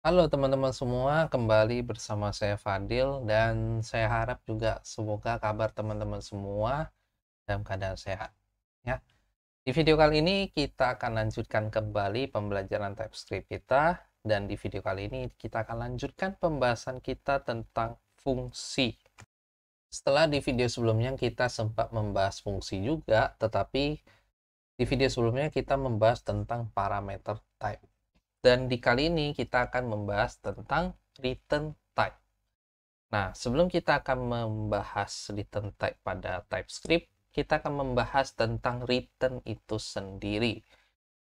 Halo teman-teman semua, kembali bersama saya Fadil dan saya harap juga semoga kabar teman-teman semua dalam keadaan sehat ya. Di video kali ini kita akan lanjutkan kembali pembelajaran TypeScript kita dan di video kali ini kita akan lanjutkan pembahasan kita tentang fungsi. Setelah di video sebelumnya kita sempat membahas fungsi juga, tetapi di video sebelumnya kita membahas tentang parameter type. Dan di kali ini kita akan membahas tentang return type. Nah, sebelum kita akan membahas return type pada TypeScript, kita akan membahas tentang return itu sendiri.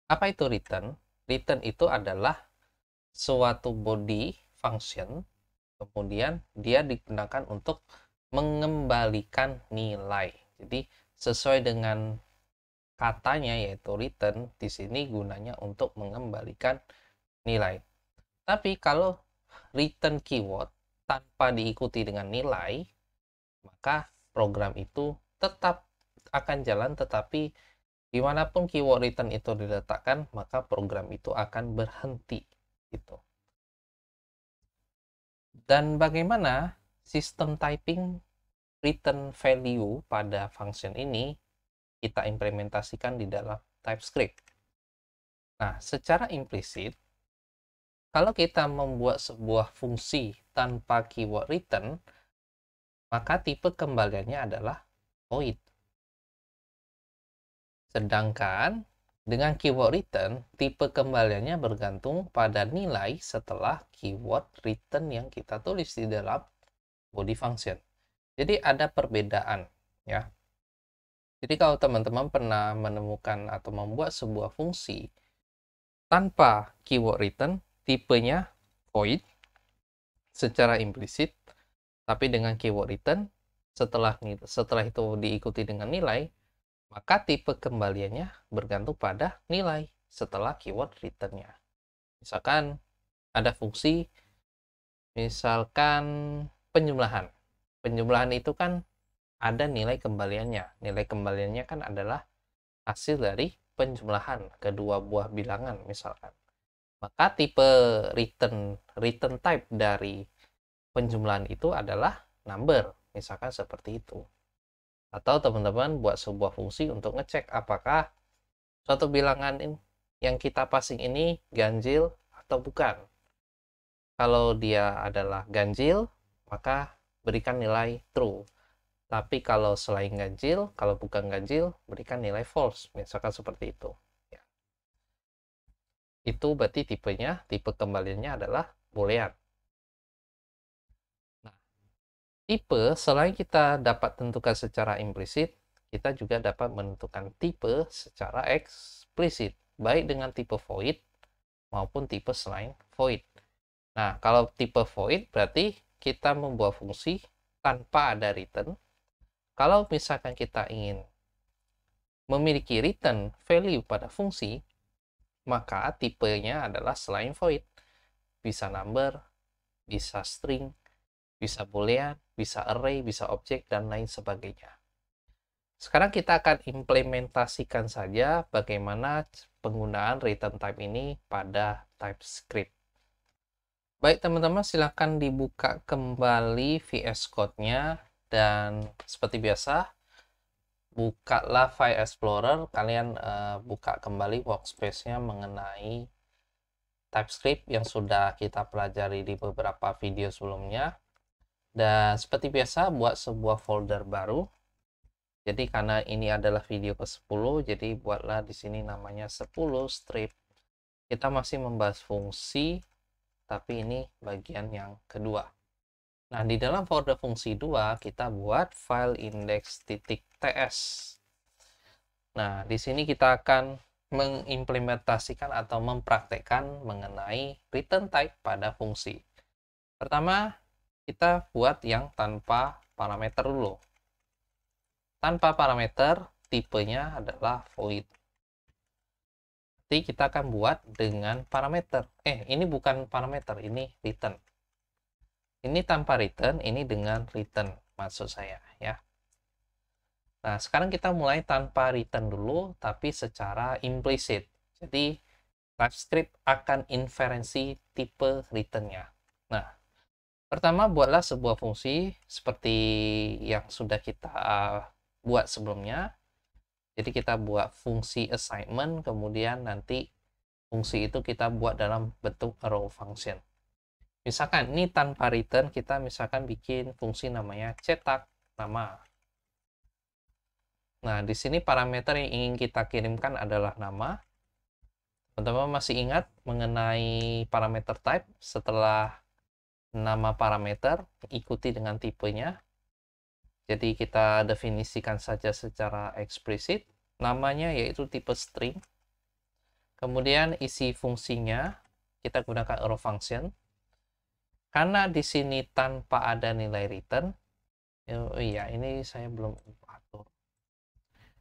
Apa itu return? Return itu adalah suatu body function, kemudian dia digunakan untuk mengembalikan nilai. Jadi, sesuai dengan katanya yaitu return, di sini gunanya untuk mengembalikan nilai. Tapi kalau return keyword tanpa diikuti dengan nilai, maka program itu tetap akan jalan, tetapi dimanapun keyword return itu diletakkan, maka program itu akan berhenti. Gitu. Dan bagaimana sistem typing return value pada function ini kita implementasikan di dalam TypeScript. Nah, secara implisit, kalau kita membuat sebuah fungsi tanpa keyword return, maka tipe kembaliannya adalah void. Sedangkan dengan keyword return, tipe kembaliannya bergantung pada nilai setelah keyword return yang kita tulis di dalam body function. Jadi ada perbedaan ya. Jadi kalau teman-teman pernah menemukan atau membuat sebuah fungsi tanpa keyword return, tipenya void secara implisit, tapi dengan keyword return setelah itu diikuti dengan nilai, maka tipe kembaliannya bergantung pada nilai setelah keyword return-nya. Misalkan ada fungsi, misalkan penjumlahan. Penjumlahan itu kan ada nilai kembaliannya. Nilai kembaliannya kan adalah hasil dari penjumlahan kedua buah bilangan misalkan. Maka tipe return type dari penjumlahan itu adalah number, misalkan seperti itu. Atau teman-teman buat sebuah fungsi untuk ngecek apakah suatu bilangan yang kita passing ini ganjil atau bukan. Kalau dia adalah ganjil, maka berikan nilai true. Tapi kalau selain ganjil, kalau bukan ganjil, berikan nilai false. Misalkan seperti itu. Ya. Itu berarti tipenya, tipe kembaliannya adalah boolean. Nah, tipe selain kita dapat tentukan secara implisit, kita juga dapat menentukan tipe secara eksplisit, baik dengan tipe void maupun tipe selain void. Nah, kalau tipe void berarti kita membuat fungsi tanpa ada return. Kalau misalkan kita ingin memiliki return value pada fungsi, maka tipenya adalah selain void. Bisa number, bisa string, bisa boolean, bisa array, bisa objek, dan lain sebagainya. Sekarang kita akan implementasikan saja bagaimana penggunaan return type ini pada TypeScript. Baik teman-teman, silakan dibuka kembali VS Code-nya dan seperti biasa, bukalah File Explorer, kalian buka kembali workspace-nya mengenai TypeScript yang sudah kita pelajari di beberapa video sebelumnya. Dan seperti biasa, buat sebuah folder baru. Jadi karena ini adalah video ke-10, jadi buatlah di sini namanya 10 strip. Kita masih membahas fungsi, tapi ini bagian yang kedua. Nah, di dalam folder fungsi 2, kita buat file index.ts. Nah, di sini kita akan mengimplementasikan atau mempraktekkan mengenai return type pada fungsi. Pertama, kita buat yang tanpa parameter dulu. Tanpa parameter, tipenya adalah void. Nanti kita akan buat dengan parameter. Ini bukan parameter, ini return. Ini tanpa return, ini dengan return, maksud saya ya. Nah, sekarang kita mulai tanpa return dulu, tapi secara implisit. Jadi, TypeScript akan inferensi tipe return-nya. Nah, pertama buatlah sebuah fungsi seperti yang sudah kita buat sebelumnya. Jadi kita buat fungsi assignment, kemudian nanti fungsi itu kita buat dalam bentuk arrow function. Misalkan ini tanpa return, kita misalkan bikin fungsi namanya cetak nama. Nah, di sini parameter yang ingin kita kirimkan adalah nama. Teman-teman masih ingat mengenai parameter type? Setelah nama parameter, ikuti dengan tipenya. Jadi kita definisikan saja secara eksplisit. Namanya yaitu tipe string. Kemudian isi fungsinya, kita gunakan arrow function. Karena di sini tanpa ada nilai return, oh iya, ini saya belum atur.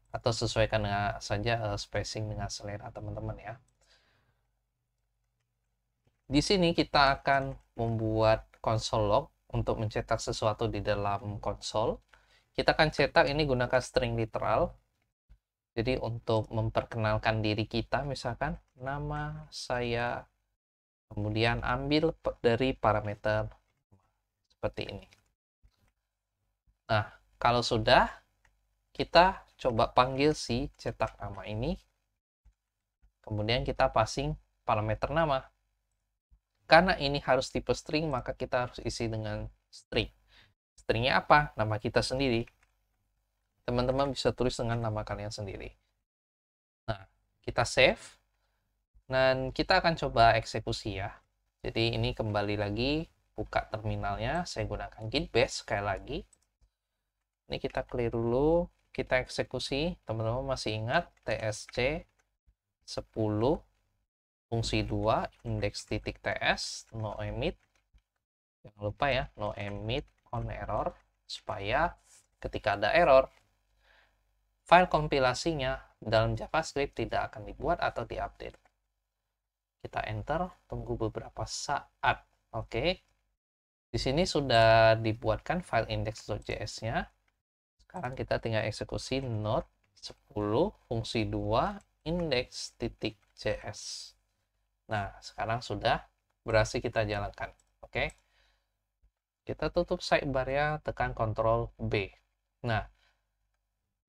Atau sesuaikan dengan saja spacing dengan selera teman-teman ya. Di sini kita akan membuat console log untuk mencetak sesuatu di dalam konsol. Kita akan cetak ini gunakan string literal. Jadi untuk memperkenalkan diri kita, misalkan nama saya, kemudian ambil dari parameter seperti ini. Nah, kalau sudah, kita coba panggil si cetak nama ini. Kemudian kita passing parameter nama. Karena ini harus tipe string, maka kita harus isi dengan string. Stringnya apa? Nama kita sendiri. Teman-teman bisa tulis dengan nama kalian sendiri. Nah, kita save. Dan kita akan coba eksekusi ya. Jadi ini kembali lagi, buka terminalnya. Saya gunakan git bash sekali lagi. Ini kita clear dulu. Kita eksekusi. Teman-teman masih ingat tsc 10 fungsi 2 index.ts no emit, jangan lupa ya, no emit on error, supaya ketika ada error file kompilasinya dalam JavaScript tidak akan dibuat atau diupdate. Kita enter, tunggu beberapa saat. Oke, di sini sudah dibuatkan file index.js-nya. Sekarang kita tinggal eksekusi node 10 fungsi 2 index.js. Nah, sekarang sudah berhasil kita jalankan. Oke. Kita tutup sidebar-nya, tekan Ctrl B. Nah,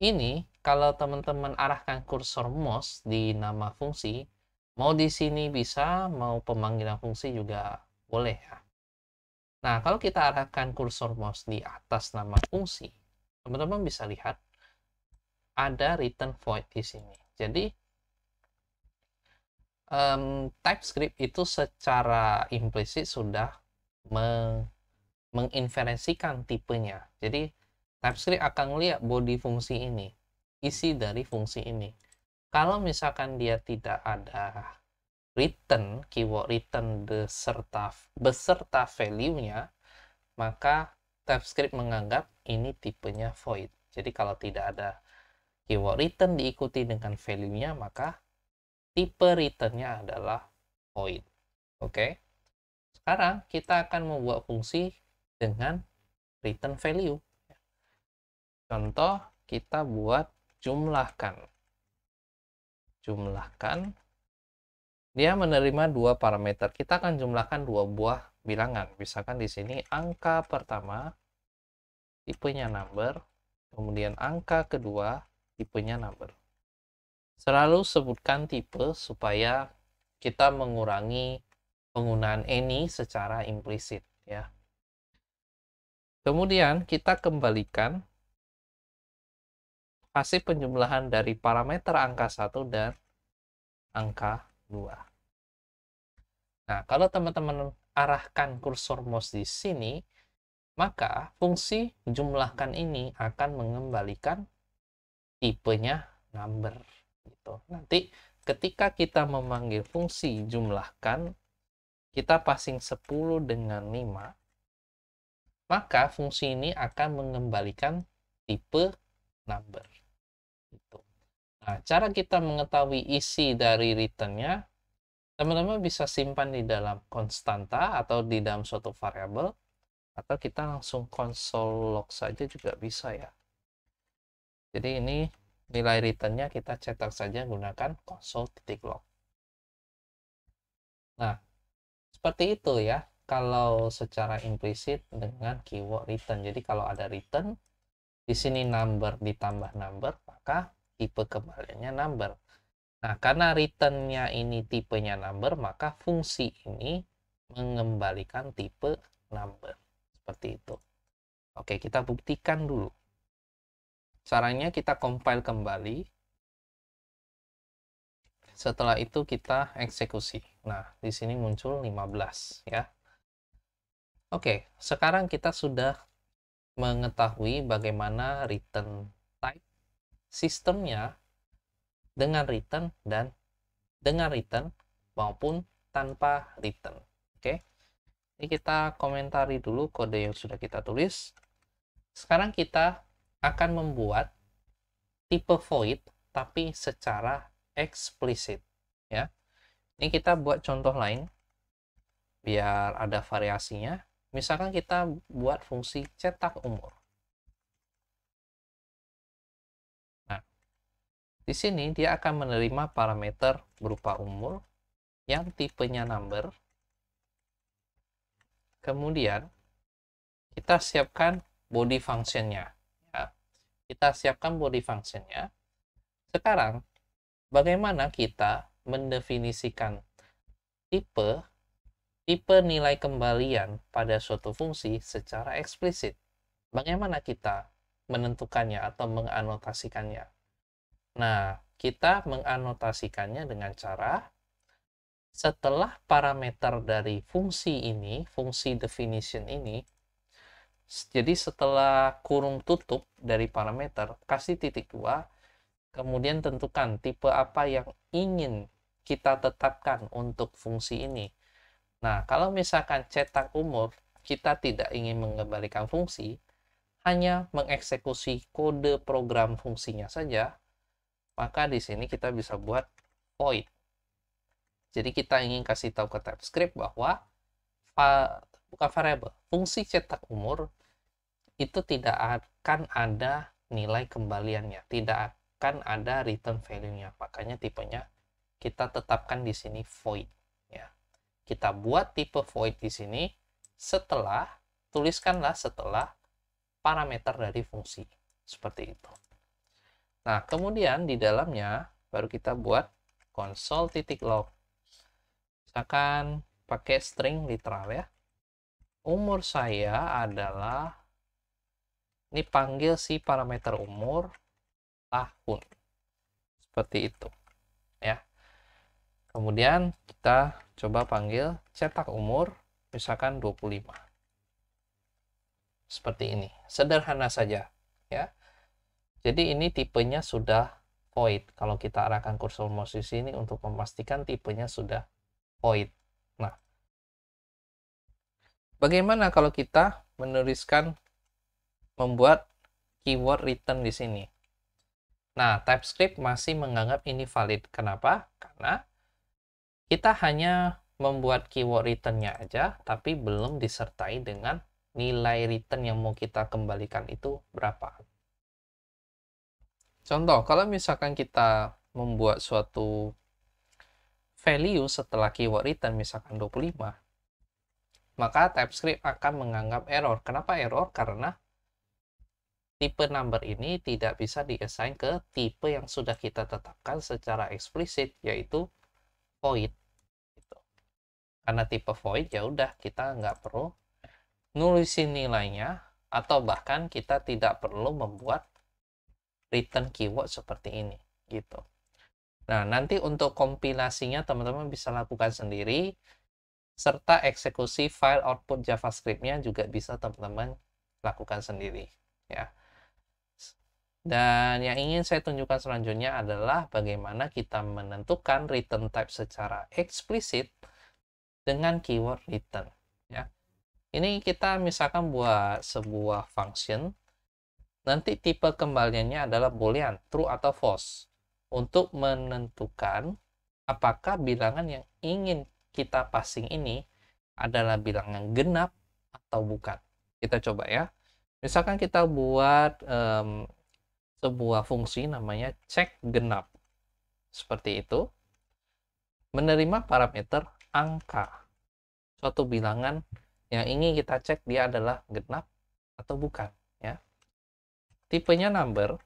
ini kalau teman-teman arahkan kursor mouse di nama fungsi, mau di sini bisa, mau pemanggilan fungsi juga boleh ya. Nah, kalau kita arahkan kursor mouse di atas nama fungsi, teman-teman bisa lihat ada return void di sini. Jadi, TypeScript itu secara implisit sudah menginferensikan tipenya. Jadi TypeScript akan melihat body fungsi ini, isi dari fungsi ini. Kalau misalkan dia tidak ada return, keyword return beserta value-nya, maka TypeScript menganggap ini tipenya void. Jadi kalau tidak ada keyword return diikuti dengan value-nya, maka tipe return-nya adalah void. Oke. Sekarang kita akan membuat fungsi dengan return value. Contoh, kita buat jumlahkan. Jumlahkan. Dia menerima dua parameter. Kita akan jumlahkan dua buah bilangan. Misalkan di sini angka pertama tipenya number, kemudian angka kedua tipenya number. Selalu sebutkan tipe supaya kita mengurangi penggunaan any secara implisit ya. Kemudian kita kembalikan hasil penjumlahan dari parameter angka 1 dan angka 2. Nah, kalau teman-teman arahkan kursor mouse di sini, maka fungsi jumlahkan ini akan mengembalikan tipenya number gitu. Nanti ketika kita memanggil fungsi jumlahkan, kita passing 10 dengan 5, maka fungsi ini akan mengembalikan tipe number. Gitu. Nah, cara kita mengetahui isi dari return-nya, teman-teman bisa simpan di dalam konstanta atau di dalam suatu variabel, atau kita langsung console log saja juga bisa ya. Jadi ini nilai return-nya kita cetak saja gunakan console.log. Nah, seperti itu ya kalau secara implisit dengan keyword return. Jadi kalau ada return, di sini number ditambah number, maka tipe kembaliannya number. Nah, karena returnnya ini tipenya number, maka fungsi ini mengembalikan tipe number. Seperti itu. Oke, kita buktikan dulu. Caranya kita compile kembali. Setelah itu kita eksekusi. Nah, di sini muncul 15 ya. Oke, sekarang kita sudah mengetahui bagaimana return type sistemnya dengan return dan dengan return maupun tanpa return. Oke. Ini kita komentari dulu kode yang sudah kita tulis. Sekarang kita akan membuat tipe void tapi secara eksplisit ya. Ini kita buat contoh lain biar ada variasinya. Misalkan kita buat fungsi cetak umur. Nah, di sini dia akan menerima parameter berupa umur yang tipenya number. Kemudian kita siapkan body function-nya. Ya. Kita siapkan body function-nya. Sekarang, bagaimana kita mendefinisikan tipe nilai kembalian pada suatu fungsi secara eksplisit? Bagaimana kita menentukannya atau menganotasikannya? Nah, kita menganotasikannya dengan cara setelah parameter dari fungsi ini, fungsi definition ini, jadi setelah kurung tutup dari parameter, kasih titik 2, kemudian tentukan tipe apa yang ingin kita tetapkan untuk fungsi ini. Nah, kalau misalkan cetak umur, kita tidak ingin mengembalikan fungsi, hanya mengeksekusi kode program fungsinya saja, maka di sini kita bisa buat void. Jadi kita ingin kasih tahu ke TypeScript bahwa bukan variabel, fungsi cetak umur itu tidak akan ada nilai kembaliannya, tidak akan ada return value-nya. Makanya tipenya kita tetapkan di sini void ya. Kita buat tipe void di sini setelah tuliskanlah setelah parameter dari fungsi. Seperti itu. Nah, kemudian di dalamnya baru kita buat console.log. Misalkan pakai string literal ya. Umur saya adalah, ini panggil si parameter umur tahun. Seperti itu ya. Kemudian kita coba panggil cetak umur misalkan 25. Seperti ini. Sederhana saja ya. Jadi ini tipenya sudah void. Kalau kita arahkan kursor mouse di sini untuk memastikan tipenya sudah void. Nah, bagaimana kalau kita menuliskan membuat keyword return di sini? Nah, TypeScript masih menganggap ini valid. Kenapa? Karena kita hanya membuat keyword return-nya aja, tapi belum disertai dengan nilai return yang mau kita kembalikan itu berapa. Contoh, kalau misalkan kita membuat suatu value setelah keyword return, misalkan 25, maka TypeScript akan menganggap error. Kenapa error? Karena tipe number ini tidak bisa diassign ke tipe yang sudah kita tetapkan secara eksplisit, yaitu void. Gitu. Karena tipe void, ya udah kita nggak perlu nulisin nilainya, atau bahkan kita tidak perlu membuat return keyword seperti ini. Gitu. Nah, nanti untuk kompilasinya teman-teman bisa lakukan sendiri, serta eksekusi file output JavaScript-nya juga bisa teman-teman lakukan sendiri ya. Dan yang ingin saya tunjukkan selanjutnya adalah bagaimana kita menentukan return type secara eksplisit dengan keyword return ya. Ini kita misalkan buat sebuah function, nanti tipe kembaliannya adalah boolean, true atau false, untuk menentukan apakah bilangan yang ingin kita passing ini adalah bilangan genap atau bukan. Kita coba ya. Misalkan kita buat sebuah fungsi namanya cek genap. Seperti itu. Menerima parameter angka, suatu bilangan yang ingin kita cek dia adalah genap atau bukan, ya. Tipenya number.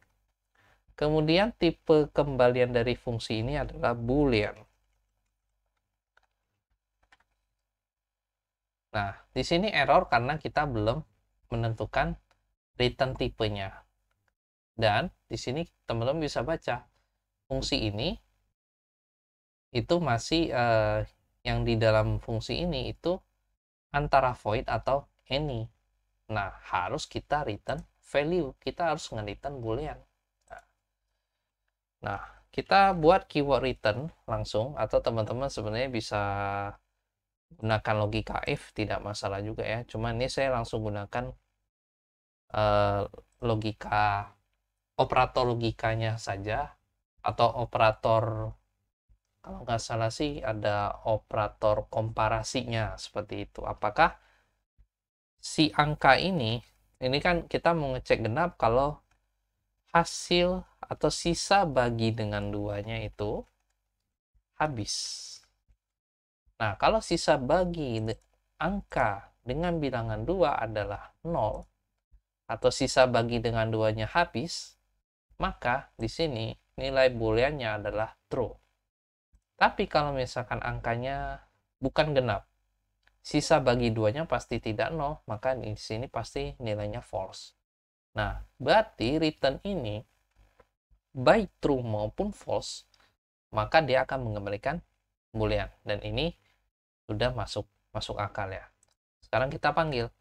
Kemudian tipe kembalian dari fungsi ini adalah boolean. Nah, di sini error karena kita belum menentukan return tipenya. Dan di sini teman-teman bisa baca fungsi ini itu masih yang di dalam fungsi ini itu antara void atau any. Nah, harus kita return value. Kita harus nge-return boolean. Nah, kita buat keyword return langsung, atau teman-teman sebenarnya bisa gunakan logika if, tidak masalah juga ya. Cuman ini saya langsung gunakan logika operator logikanya saja, atau operator, kalau nggak salah sih ada operator komparasinya seperti itu. Apakah si angka ini kan kita mau ngecek genap kalau hasil atau sisa bagi dengan duanya itu habis. Nah, kalau sisa bagi angka dengan bilangan 2 adalah 0, atau sisa bagi dengan duanya habis, maka di sini nilai booleannya adalah true. Tapi kalau misalkan angkanya bukan genap, sisa bagi duanya pasti tidak 0, maka di sini pasti nilainya false. Nah, berarti return ini baik true maupun false, maka dia akan mengembalikan boolean. Dan ini sudah masuk akal ya. Sekarang kita panggil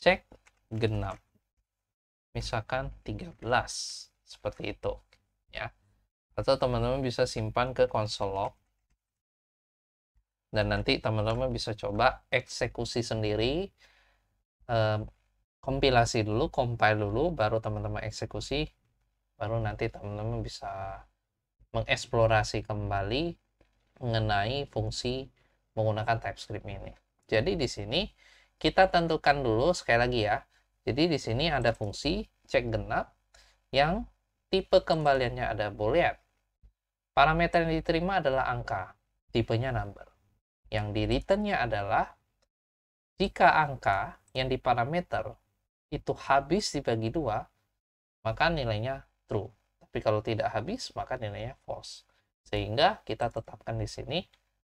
cek genap, misalkan 13 seperti itu ya. Atau teman-teman bisa simpan ke console log, dan nanti teman-teman bisa coba eksekusi sendiri, kompilasi dulu, compile dulu, baru teman-teman eksekusi, baru nanti teman-teman bisa mengeksplorasi kembali mengenai fungsi menggunakan TypeScript ini. Jadi di sini kita tentukan dulu sekali lagi ya. Jadi di sini ada fungsi cek genap yang tipe kembaliannya ada boolean. Parameter yang diterima adalah angka, tipenya number. Yang di returnnya adalah jika angka yang diparameter itu habis dibagi 2, maka nilainya true. Tapi kalau tidak habis, maka nilainya false. Sehingga kita tetapkan di sini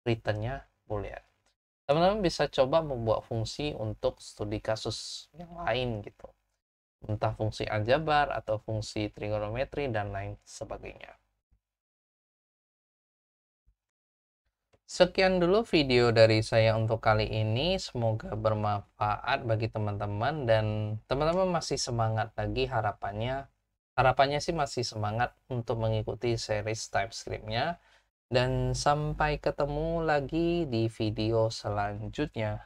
returnnya boolean. Teman-teman bisa coba membuat fungsi untuk studi kasus yang lain gitu. Entah fungsi aljabar atau fungsi trigonometri dan lain sebagainya. Sekian dulu video dari saya untuk kali ini. Semoga bermanfaat bagi teman-teman, dan teman-teman masih semangat lagi harapannya. Harapannya sih masih semangat untuk mengikuti series TypeScript-nya. Dan sampai ketemu lagi di video selanjutnya.